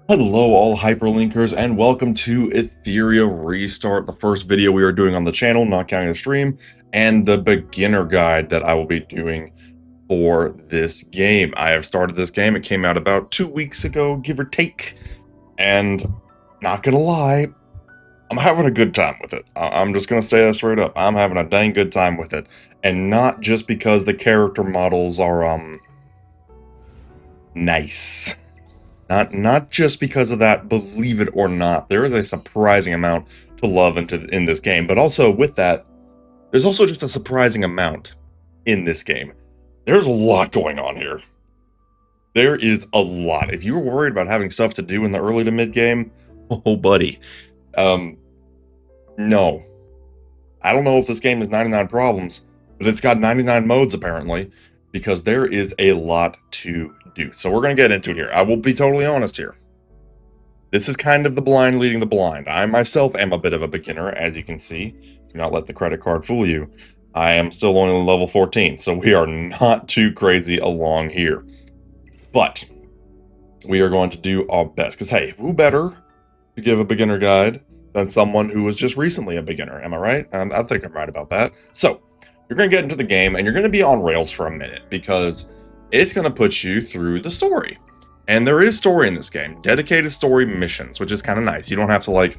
Hello all hyperlinkers and welcome to Etheria Restart, the first video we are doing on the channel, not counting the stream, and the beginner guide that I will be doing for this game. I have started this game. It came out about 2 weeks ago, give or take, and not gonna lie, I'm having a good time with it. I'm just gonna say that straight up. I'm having a dang good time with it, and not just because the character models are nice. Not just because of that, believe it or not, there is a surprising amount to love in this game, but also with that, there's also just a surprising amount in this game. There's a lot going on here. There is a lot. If you were worried about having stuff to do in the early to mid game, oh buddy, no. I don't know if this game is 99 problems, but it's got 99 modes apparently, because there is a lot to do. So we're going to get into it here. I will be totally honest here. This is kind of the blind leading the blind. I myself am a bit of a beginner, as you can see. Do not let the credit card fool you. I am still only level 14, so we are not too crazy along here. But we are going to do our best, because hey, who better to give a beginner guide than someone who was just recently a beginner? Am I right? I think I'm right about that. So you're going to get into the game, and you're going to be on rails for a minute, because it's going to put you through the story. And there is story in this game, dedicated story missions, which is kind of nice. You don't have to like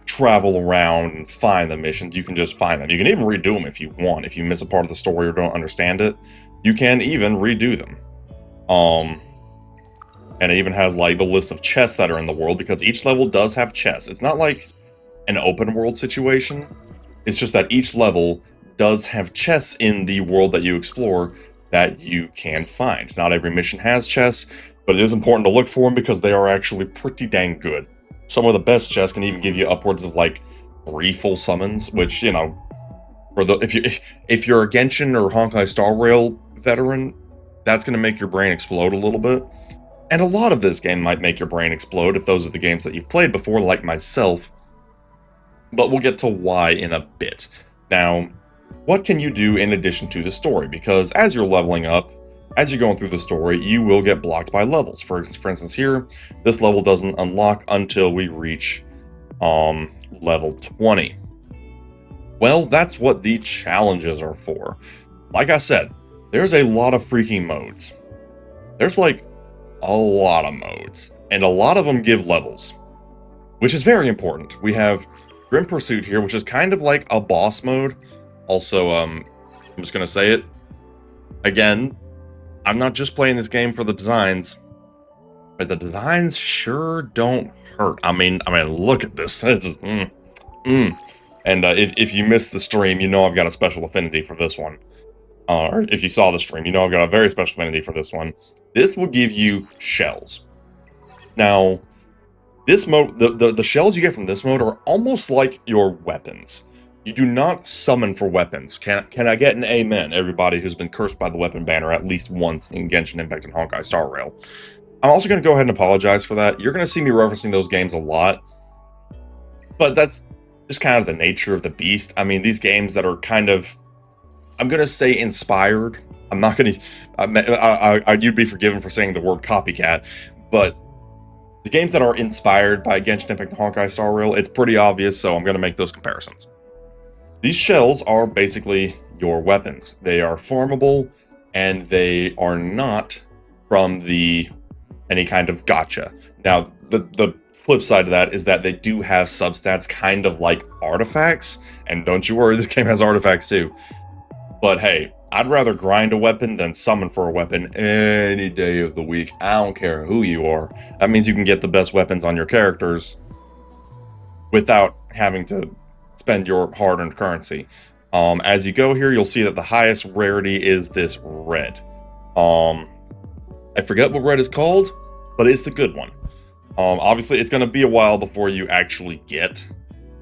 travel around and find the missions. You can just find them. You can even redo them if you want. If you miss a part of the story or don't understand it, you can even redo them. And it even has like the list of chests that are in the world, because each level does have chests. It's not like an open world situation. It's just that each level does have chests in the world that you explore that you can find. Not every mission has chests, but it is important to look for them because they are actually pretty dang good. Some of the best chests can even give you upwards of like 3 full summons, which, you know, for the if you're a Genshin or Honkai Star Rail veteran, that's going to make your brain explode a little bit. And a lot of this game might make your brain explode if those are the games that you've played before, like myself. But we'll get to why in a bit. Now, what can you do in addition to the story? Because as you're leveling up, as you're going through the story, you will get blocked by levels. For instance here, this level doesn't unlock until we reach level 20. Well, that's what the challenges are for. Like I said, there's a lot of freaking modes. There's like a lot of modes, and a lot of them give levels, which is very important. We have Grim Pursuit here, which is kind of like a boss mode. Also, I'm just gonna say it again, I'm not just playing this game for the designs, but the designs sure don't hurt. I mean, look at this. This is, And if you missed the stream, you know I've got a special affinity for this one. Or if you saw the stream, you know I've got a very special affinity for this one. This will give you shells. Now, this mode, the shells you get from this mode are almost like your weapons. You do not summon for weapons. Can I get an amen, everybody who's been cursed by the weapon banner at least once in Genshin Impact and Honkai Star Rail? I'm also going to go ahead and apologize for that. You're going to see me referencing those games a lot, but that's just kind of the nature of the beast. I mean, these games that are kind of, I'm going to say inspired. I'm not going to, you'd be forgiven for saying the word copycat, but the games that are inspired by Genshin Impact and Honkai Star Rail, it's pretty obvious, so I'm going to make those comparisons. These shells are basically your weapons. They are farmable, and they are not from any kind of gacha. Now, the flip side of that is that they do have substats kind of like artifacts, and don't you worry, this game has artifacts too. But hey, I'd rather grind a weapon than summon for a weapon any day of the week. I don't care who you are. That means you can get the best weapons on your characters without having to spend your hard-earned currency. As you go here, you'll see that the highest rarity is this red. I forget what red is called, but it's the good one. Obviously, it's going to be a while before you actually get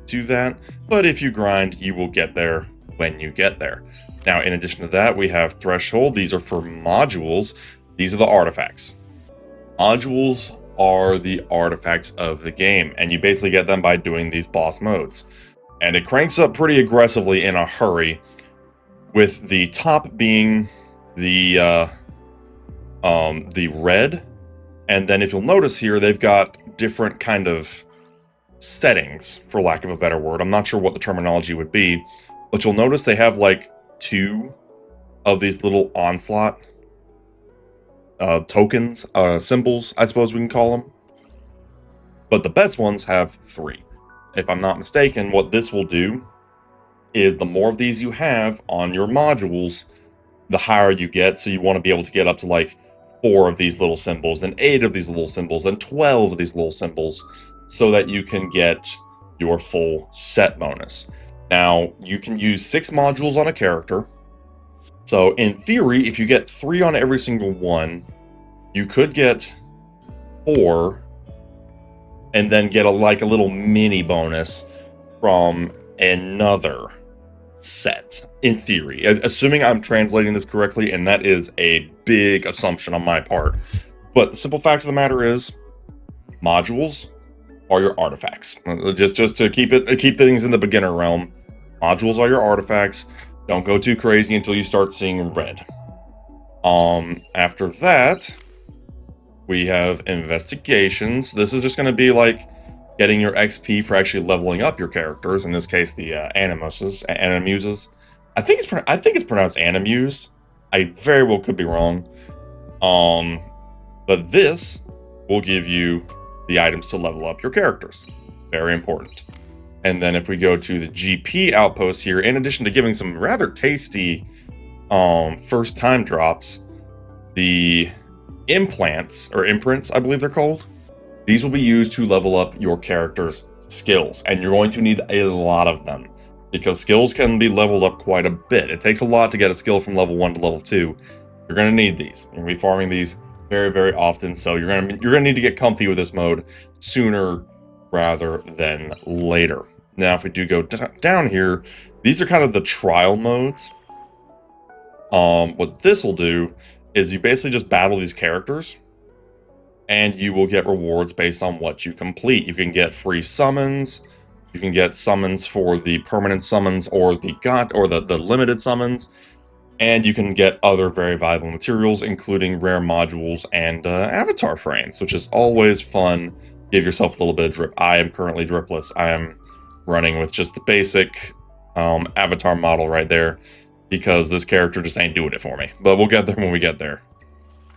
to that, but if you grind, you will get there when you get there. Now, in addition to that, we have Threshold. These are for modules. These are the artifacts. Modules are the artifacts of the game, and you basically get them by doing these boss modes. And it cranks up pretty aggressively in a hurry, with the top being the red, and then if you'll notice here, they've got different kind of settings, for lack of a better word. I'm not sure what the terminology would be, but you'll notice they have like 2 of these little onslaught tokens, symbols, I suppose we can call them. But the best ones have 3. If I'm not mistaken, what this will do is the more of these you have on your modules, the higher you get. So you want to be able to get up to like 4 of these little symbols, then 8 of these little symbols, and 12 of these little symbols, so that you can get your full set bonus. Now, you can use 6 modules on a character. So in theory, if you get 3 on every single one, you could get 4 and then get a little mini bonus from another set, in theory. Assuming I'm translating this correctly, and that is a big assumption on my part. But the simple fact of the matter is, modules are your artifacts. Just to keep things in the beginner realm, modules are your artifacts. Don't go too crazy until you start seeing red. After that, we have investigations. This is just going to be like getting your XP for actually leveling up your characters. In this case, the animuses. I think it's pronounced animuse. I very well could be wrong. But this will give you the items to level up your characters. Very important. And then if we go to the GP outpost here, in addition to giving some rather tasty first time drops, the imprints, I believe they're called, these will be used to level up your character's skills, and you're going to need a lot of them because skills can be leveled up quite a bit. It takes a lot to get a skill from level 1 to level 2. You're going to need these. You're going to be farming these very, very often, so you're going to need to get comfy with this mode sooner rather than later. Now, if we do go down here, these are kind of the trial modes. What this will do is you basically just battle these characters, and you will get rewards based on what you complete. You can get free summons. You can get summons for the permanent summons or the limited summons, and you can get other very valuable materials, including rare modules and avatar frames, which is always fun. Give yourself a little bit of drip. I am currently dripless. I am running with just the basic avatar model right there, because this character just ain't doing it for me. But we'll get there when we get there.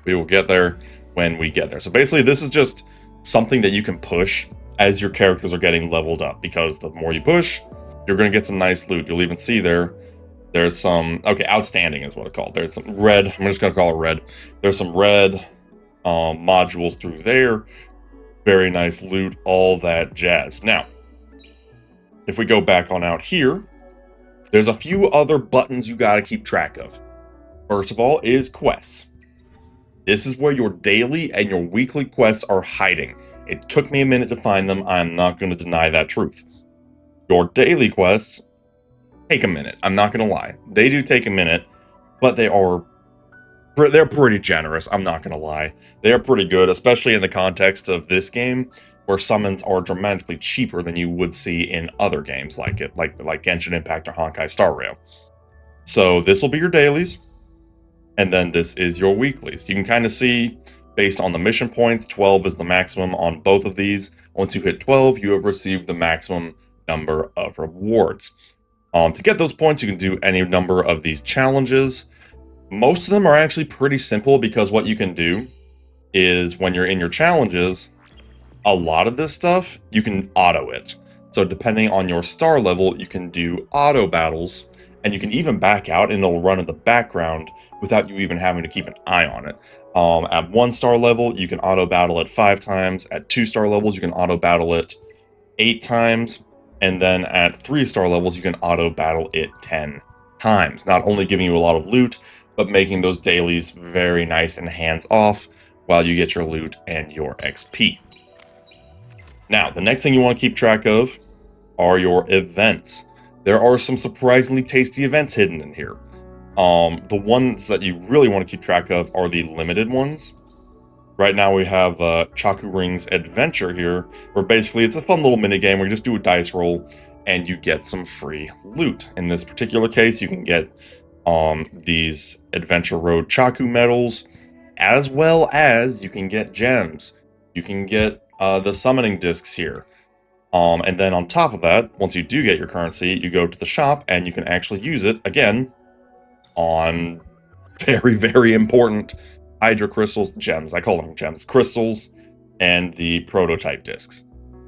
We will get there when we get there. So basically, this is just something that you can push as your characters are getting leveled up, because the more you push, you're going to get some nice loot. You'll even see there's some, okay, outstanding is what it's called. There's some red, I'm just going to call it red. There's some red modules through there. Very nice loot, all that jazz. Now, if we go back on out here, there's a few other buttons you got to keep track of. First of all is quests. This is where your daily and your weekly quests are hiding. It took me a minute to find them. I'm not going to deny that truth. Your daily quests take a minute. I'm not going to lie. They do take a minute, but they're pretty generous. I'm not going to lie. They are pretty good, especially in the context of this game, where summons are dramatically cheaper than you would see in other games like Genshin Impact or Honkai Star Rail. So this will be your dailies, and then this is your weeklies. You can kind of see, based on the mission points, 12 is the maximum on both of these. Once you hit 12, you have received the maximum number of rewards. To get those points, you can do any number of these challenges. Most of them are actually pretty simple, because what you can do is, when you're in your challenges, a lot of this stuff, you can auto it. So depending on your star level, you can do auto battles, and you can even back out and it'll run in the background without you even having to keep an eye on it. At 1-star level, you can auto battle it 5 times. At 2-star levels, you can auto battle it 8 times. And then at 3-star levels, you can auto battle it 10 times. Not only giving you a lot of loot, but making those dailies very nice and hands-off while you get your loot and your XP. Now, the next thing you want to keep track of are your events. There are some surprisingly tasty events hidden in here. The ones that you really want to keep track of are the limited ones. Right now we have Chaku Ring's Adventure here, where basically it's a fun little minigame where you just do a dice roll and you get some free loot. In this particular case, you can get these Adventure Road Chaku medals, as well as you can get gems. You can get the summoning discs here. And then on top of that, once you do get your currency, you go to the shop and you can actually use it again on very, very important Hydra crystals, gems. I call them gems, crystals, and the prototype discs.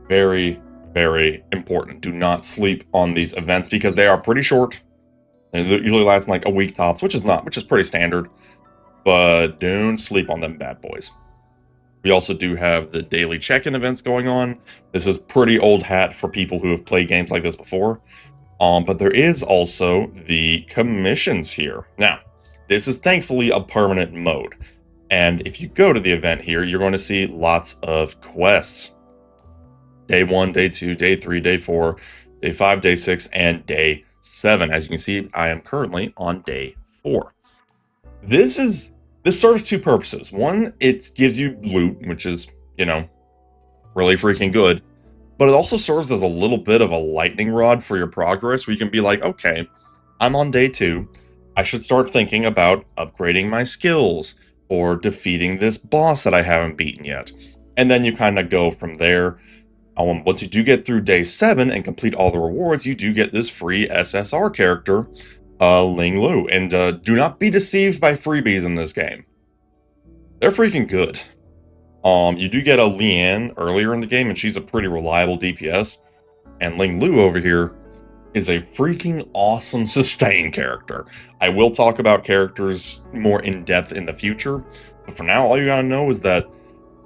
Very, very important. Do not sleep on these events because they are pretty short. They usually last like a week tops, which is pretty standard. But don't sleep on them bad boys. We also do have the daily check-in events going on. This is pretty old hat for people who have played games like this before. But there is also the commissions here. Now, this is thankfully a permanent mode. And if you go to the event here, you're going to see lots of quests. Day 1, Day 2, Day 3, Day 4, Day 5, Day 6, and Day 7. As you can see, I am currently on Day 4. This serves two purposes. One, it gives you loot, which is, really freaking good. But it also serves as a little bit of a lightning rod for your progress, where you can be like, okay, I'm on Day 2. I should start thinking about upgrading my skills or defeating this boss that I haven't beaten yet. And then you kind of go from there. Once you do get through Day 7 and complete all the rewards, you do get this free SSR character, Ling Lu. And do not be deceived by freebies in this game. They're freaking good. You do get a Lian earlier in the game, and she's a pretty reliable DPS. And Ling Lu over here is a freaking awesome sustain character. I will talk about characters more in depth in the future, but for now, all you gotta know is that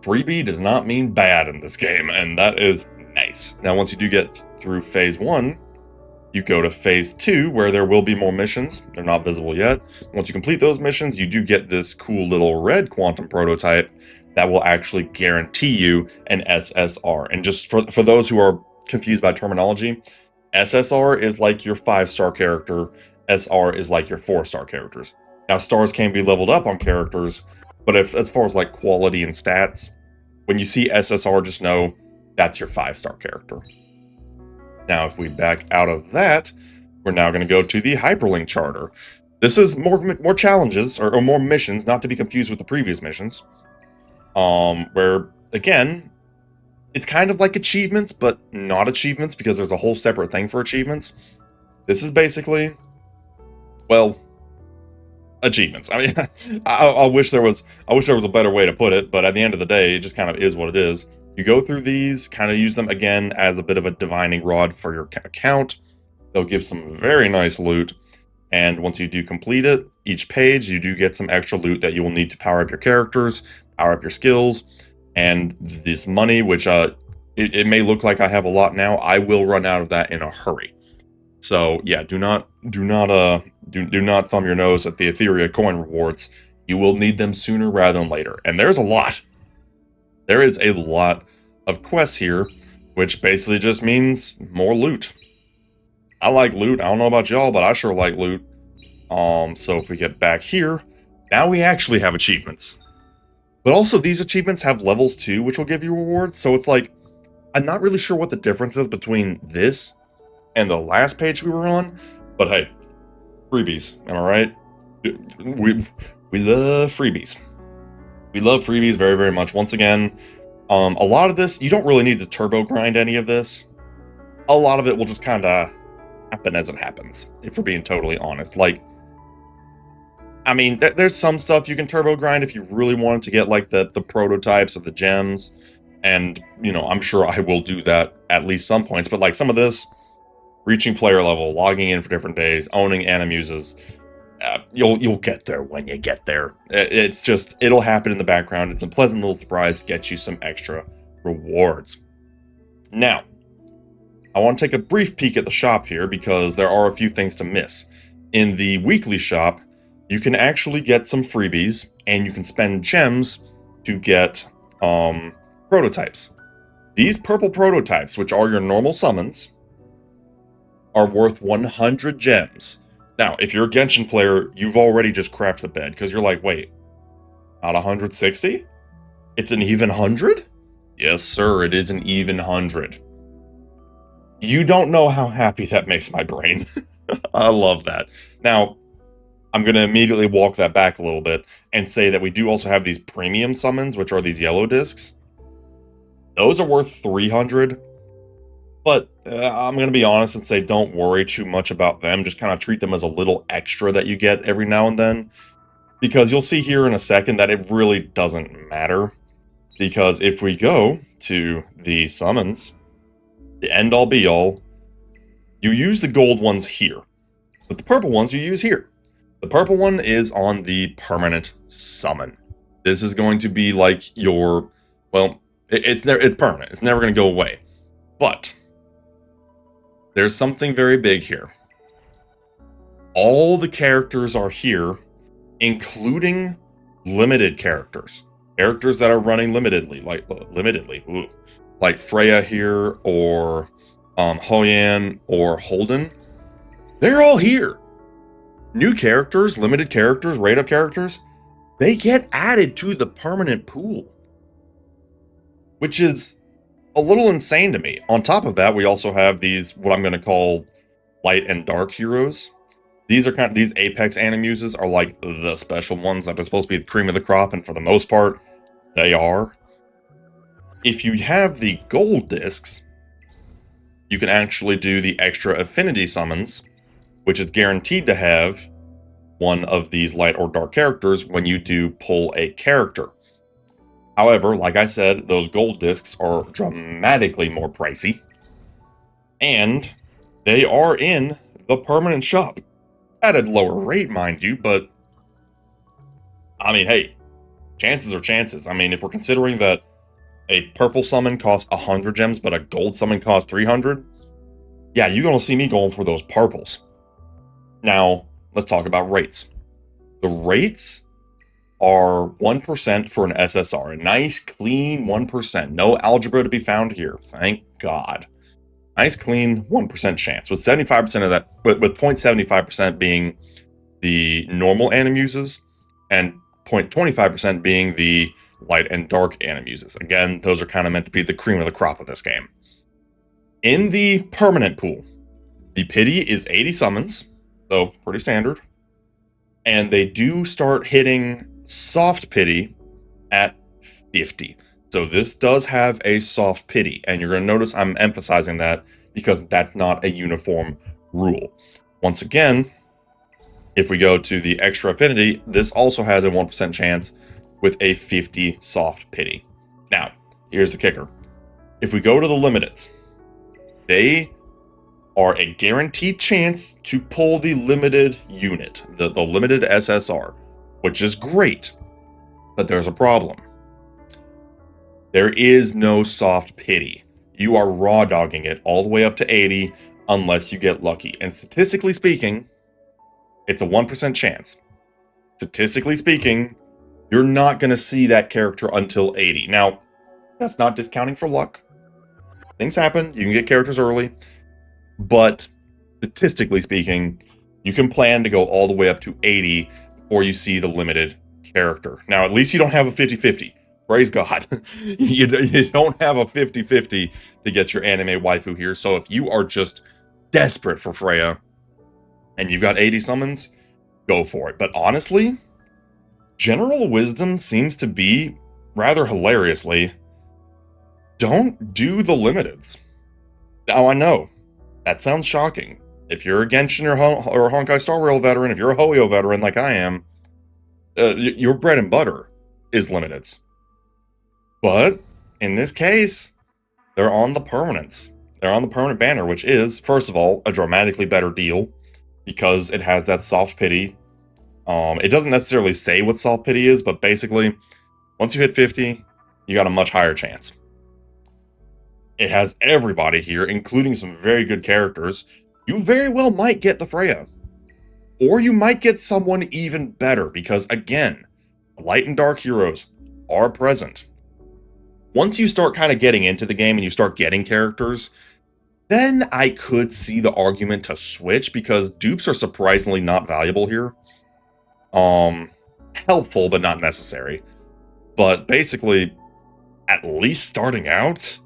freebie does not mean bad in this game, and that is nice. Now, once you do get through Phase 1, you go to Phase 2, where there will be more missions. They're not visible yet. Once you complete those missions, you do get this cool little red quantum prototype that will actually guarantee you an SSR. And just for those who are confused by terminology, SSR is like your 5-star character, SR is like your 4-star characters. Now, stars can be leveled up on characters, but as far as like quality and stats, when you see SSR, just know that's your 5-star character. Now, if we back out of that, we're now going to go to the Hyperlink Charter. This is more challenges, or more missions, not to be confused with the previous missions. Where, again, it's kind of like achievements, but not achievements, because there's a whole separate thing for achievements. This is basically, well, achievements. I mean, I wish there was a better way to put it, but at the end of the day, it just kind of is what it is. You go through these, kind of use them again as a bit of a divining rod for your account. They'll give some very nice loot. And once you do complete it, each page, you do get some extra loot that you will need to power up your characters, power up your skills, and this money, which it may look like I have a lot now, I will run out of that in a hurry. So yeah, do not thumb your nose at the Etheria coin rewards. You will need them sooner rather than later. And there's a lot. There is a lot of quests here, which basically just means more loot. I like loot. I don't know about y'all, but I sure like loot. So if we get back here, now we actually have achievements. But also these achievements have levels too, which will give you rewards. So it's like, I'm not really sure what the difference is between this and the last page we were on. But hey, freebies, am I right? We love freebies. We love freebies very, very much. Once again, a lot of this, you don't really need to turbo grind any of this. A lot of it will just kind of happen as it happens, if we're being totally honest. Like, I mean, there's some stuff you can turbo grind if you really wanted to get, like, the prototypes or the gems. And, I'm sure I will do that at least some points. But, like, some of this, reaching player level, logging in for different days, owning animuses, you'll get there when you get there. It's just, it'll happen in the background. It's a pleasant little surprise to get you some extra rewards. Now, I want to take a brief peek at the shop here because there are a few things to miss. In the weekly shop, you can actually get some freebies and you can spend gems to get prototypes. These purple prototypes, which are your normal summons, are worth 100 gems. Now, if you're a Genshin player, you've already just crapped the bed, because you're like, wait, not 160? It's an even 100? Yes, sir, it is an even 100. You don't know how happy that makes my brain. I love that. Now, I'm going to immediately walk that back a little bit and say that we do also have these premium summons, which are these yellow discs. Those are worth 300. But I'm going to be honest and say don't worry too much about them. Just kind of treat them as a little extra that you get every now and then. Because you'll see here in a second that it really doesn't matter. Because if we go to the summons, the end-all be-all, you use the gold ones here. But the purple ones you use here. The purple one is on the permanent summon. This is going to be like your, well, it's permanent. It's never going to go away. But there's something very big here. All the characters are here, including limited characters. Characters that are running limitedly, like Freya here, or Hoyan, or Holden. They're all here. New characters, limited characters, rate-up characters, they get added to the permanent pool. Which is a little insane to me. On top of that, we also have these, what I'm going to call light and dark heroes. These are these Apex Animuses are like the special ones that are supposed to be the cream of the crop, and for the most part, they are. If you have the gold discs, you can actually do the extra affinity summons, which is guaranteed to have one of these light or dark characters when you do pull a character. However, like I said, those gold discs are dramatically more pricey. And they are in the permanent shop. At a lower rate, mind you, but I mean, hey, chances are chances. I mean, if we're considering that a purple summon costs 100 gems, but a gold summon costs 300, yeah, you're going to see me going for those purples. Now, let's talk about rates. The rates are 1% for an SSR. A nice, clean 1%. No algebra to be found here. Thank God. Nice, clean 1% chance. With 75% of that, with 0.75% being the normal Animuses, and 0.25% being the light and dark Animuses. Again, those are kind of meant to be the cream of the crop of this game. In the permanent pool, the pity is 80 summons, so pretty standard. And they do start hitting soft pity at 50. So this does have a soft pity, and you're going to notice I'm emphasizing that because that's not a uniform rule. Once again, if we go to the extra affinity, this also has a 1% chance with a 50 soft pity. Now, here's the kicker. If we go to the limiteds, they are a guaranteed chance to pull the limited unit, the limited SSR, which is great, but there's a problem. There is no soft pity. You are raw dogging it all the way up to 80 unless you get lucky. And statistically speaking, it's a 1% chance. Statistically speaking, you're not going to see that character until 80. Now, that's not discounting for luck. Things happen. You can get characters early. But statistically speaking, you can plan to go all the way up to 80 before you see the limited character. Now, at least you don't have a 50-50. Praise God. You don't have a 50-50 to get your anime waifu here. So if you are just desperate for Freya and you've got 80 summons, go for it. But honestly, general wisdom seems to be, rather hilariously, don't do the limiteds. Now, I know, that sounds shocking. If you're a Genshin or Honkai Star Rail veteran, if you're a Hoyo veteran like I am, your bread and butter is limiteds. But in this case, they're on the permanents. They're on the permanent banner, which is, first of all, a dramatically better deal because it has that soft pity. It doesn't necessarily say what soft pity is, but basically, once you hit 50, you got a much higher chance. It has everybody here, including some very good characters. You very well might get the Freya. Or you might get someone even better, because again, light and dark heroes are present. Once you start kind of getting into the game and you start getting characters, then I could see the argument to switch, because dupes are surprisingly not valuable here. Helpful, but not necessary. But basically, at least starting out,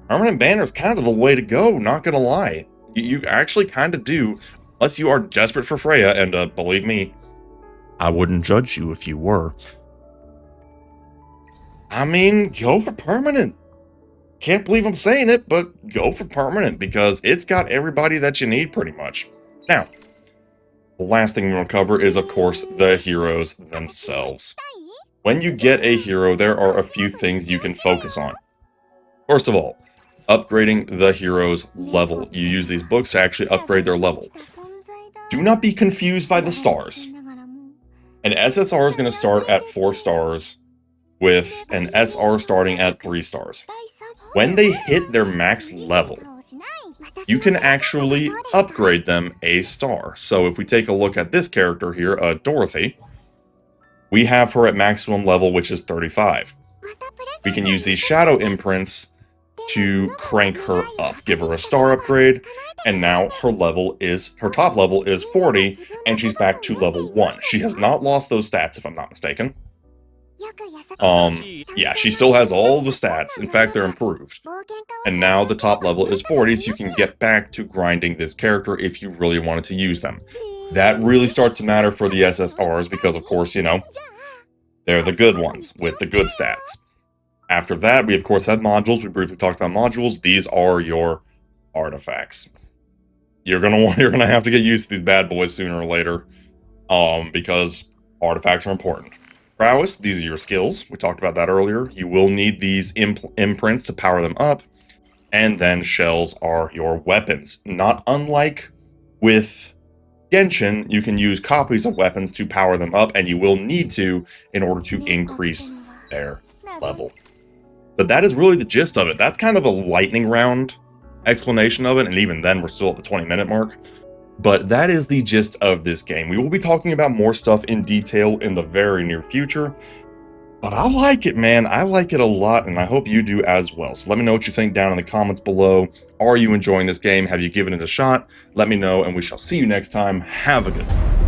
permanent banner is kind of the way to go, not gonna lie. You actually kind of do, unless you are desperate for Freya, and believe me, I wouldn't judge you if you were. I mean, go for permanent. Can't believe I'm saying it, but go for permanent because it's got everybody that you need pretty much. Now, the last thing we want to cover is, of course, the heroes themselves. When you get a hero, there are a few things you can focus on. First of all, upgrading the hero's level. You use these books to actually upgrade their level. Do not be confused by the stars. An SSR is going to start at 4 stars with an SR starting at 3 stars. When they hit their max level, you can actually upgrade them a star. So if we take a look at this character here, Dorothy, we have her at maximum level, which is 35. We can use these shadow imprints to crank her up, give her a star upgrade, and now her top level is 40, and she's back to level 1. She has not lost those stats, if I'm not mistaken. Yeah, she still has all the stats. In fact, they're improved. And now the top level is 40, so you can get back to grinding this character if you really wanted to use them. That really starts to matter for the SSRs because, of course, you know, they're the good ones with the good stats. After that, we of course had modules. We briefly talked about modules. These are your artifacts. You're gonna have to get used to these bad boys sooner or later, because artifacts are important. Prowess, these are your skills. We talked about that earlier. You will need these imprints to power them up, and then shells are your weapons. Not unlike with Genshin, you can use copies of weapons to power them up, and you will need to in order to increase their level. But that is really the gist of it. That's kind of a lightning round explanation of it, and even then we're still at the 20-minute mark. But that is the gist of this game. We will be talking about more stuff in detail in the very near future. But I like it, man. I like it a lot, and I hope you do as well. So let me know what you think down in the comments below. Are you enjoying this game? Have you given it a shot? Let me know, and we shall see you next time. Have a good one.